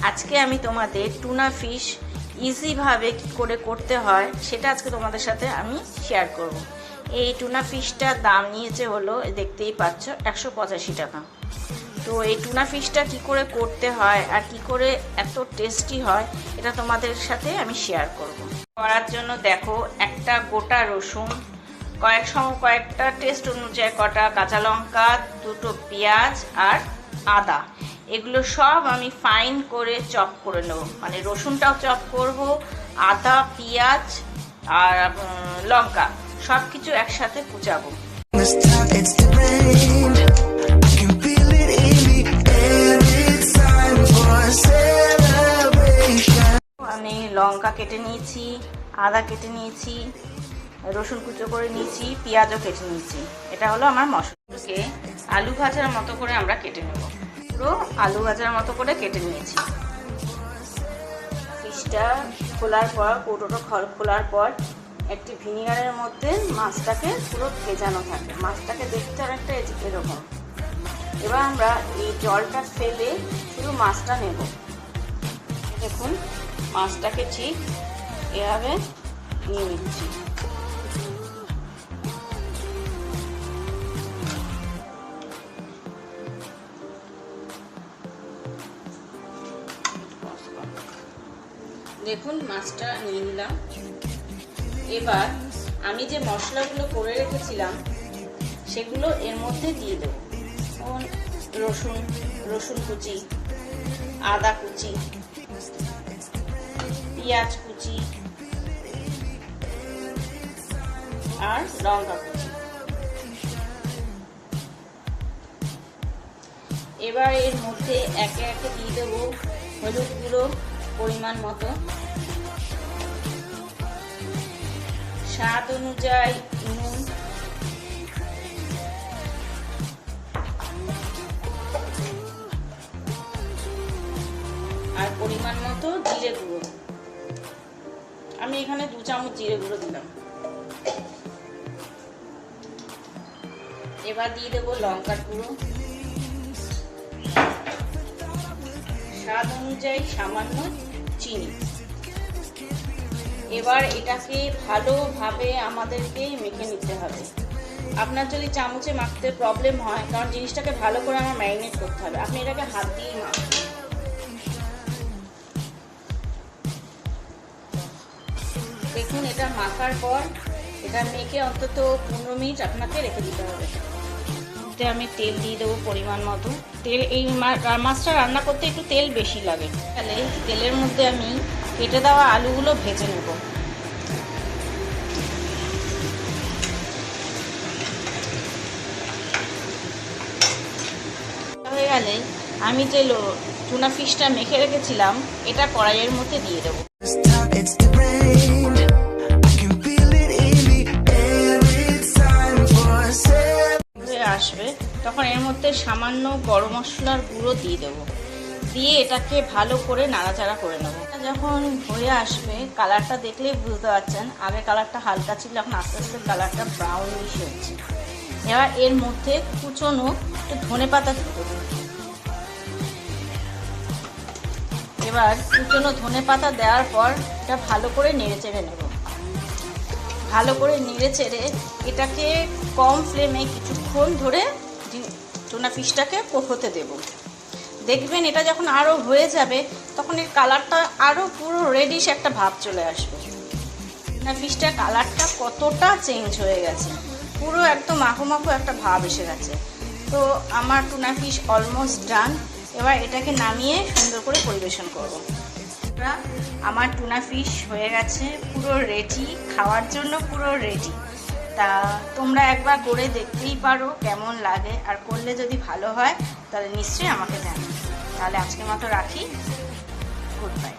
আজকে আমি তোমাদের টুনা ফিশ ইজিভাবে কী করে করতে হয় সেটা আজকে তোমাদের সাথে আমি শেয়ার করব। এই টুনা ফিশটার দাম নিয়েছে হলো, দেখতেই পাচ্ছ, 185 টাকা। তো এই টুনা ফিশটা কী করে করতে হয় আর কি করে এত টেস্টি হয় এটা তোমাদের সাথে আমি শেয়ার করব। করার জন্য দেখো, একটা গোটা রসুন, কয়েকটা টেস্ট অনুযায়ী কটা কাঁচা লঙ্কা, দুটো পেঁয়াজ আর আদা, এগুলো সব আমি ফাইন করে চপ করে নেব। মানে রসুনটাও চপ করব, আদা, পেঁয়াজ আর লঙ্কা সব কিছু একসাথে কুচাবো। আমি লঙ্কা কেটে নিয়েছি, আদা কেটে নিয়েছি, রসুন কুচো করে নিয়েছি, পেঁয়াজও কেটে নিয়েছি। এটা হলো আমার মশলাকে আলু ভাজার মতো করে আমরা কেটে নেব। পুরো আলু ভাজার মতো করে কেটে নিয়েছি। ফিশটা খোলার পর, কৌটোটা খোলার পর একটি ভিনিগারের মধ্যে মাছটাকে পুরো ভেজানো থাকে। মাছটাকে দেখতে অনেকটা এরকম। এবার আমরা এই জলটা ফেলে শুধু মাছটা নেব। দেখুন, মাছটাকে ঠিক এভাবে নিয়ে নিচ্ছি। দেখুন, মাছটা নিয়ে নিলাম। এবার আমি যে মশলাগুলো করে রেখেছিলাম সেগুলো এর মধ্যে দিয়ে দেব। রসুন কুচি, আদা কুচি, পেঁয়াজ কুচি আর লঙ্কা কুচি। এবার এর মধ্যে একে একে দিয়ে দেবো হলুদ গুঁড়ো পরিমাণ মতো, স্বাদ অনুযায়ী নুন, আর পরিমাণ মতো জিরে গুঁড়ো। আমি এখানে 2 চামচ জিরে গুঁড়ো দিলাম। এবার দিয়ে দেবো লঙ্কার গুঁড়ো, স্বাদ অনুযায়ী সামান্য চিনি। এবার এটাকে ভালোভাবে আমাদেরকে মেখে নিতে হবে। আপনার যদি চামচে মাখতে প্রবলেম হয়, কারণ জিনিসটাকে ভালো করে আমার ম্যারিনেট করতে হবে, আপনি এটাকে হাত দিয়েই মাখুন। দেখুন, এটা মাখার পর এটা মেখে অন্তত 15 মিনিট আপনাকে রেখে দিতে হবে। আমি তেল দিয়ে দেবো পরিমাণ মতো। তেল, এই মাছটা রান্না করতে একটু তেল বেশি লাগে। তাহলে তেলের মধ্যে আমি কেটে দেওয়া আলুগুলো ভেজে নেব। হয়ে গেলে আমি যে টুনা ফিশটা মেখে রেখেছিলাম এটা কড়াইয়ের মধ্যে দিয়ে দেবো। আসবে তখন এর মধ্যে সামান্য গরম মশলার গুঁড়ো দিয়ে দেবো। দিয়ে এটাকে ভালো করে নাড়াচাড়া করে নেব। যখন হয়ে আসবে, কালারটা দেখলেই বুঝতে পারছেন, আগে কালারটা হালকা ছিল, এখন আস্তে আস্তে কালারটা ব্রাউনিশ হচ্ছে। এবার এর মধ্যে কুচনো একটু ধনেপাতা দিয়ে দেবো। এবার কুচনো ধনেপাতা দেওয়ার পর এটা ভালো করে নেড়ে চেড়ে নেব। ভালো করে নেড়ে চেড়ে এটাকে কম ফ্লেমে কিছুক্ষণ ধরে টুনা ফিশটাকে হতে দেব। দেখবেন এটা যখন আরও হয়ে যাবে তখন এর কালারটা আরও পুরো রেডিশ একটা ভাব চলে আসবে। টুনা ফিশটার কালারটা কতটা চেঞ্জ হয়ে গেছে, পুরো একদম মাখো মাখো একটা ভাব এসে গেছে। তো আমার টুনা ফিশ অলমোস্ট ডান। এবার এটাকে নামিয়ে সুন্দর করে পরিবেশন করব। আমার টুনা ফিশ হয়ে গেছে পুরো রেডি, খাওয়ার জন্য পুরো রেডি। তা তোমরা একবার করে দেখতেই পারো কেমন লাগে, আর করলে যদি ভালো হয় তাহলে নিশ্চয়ই আমাকে জানাও। তাহলে আজকের মতো রাখি, গুড বাই।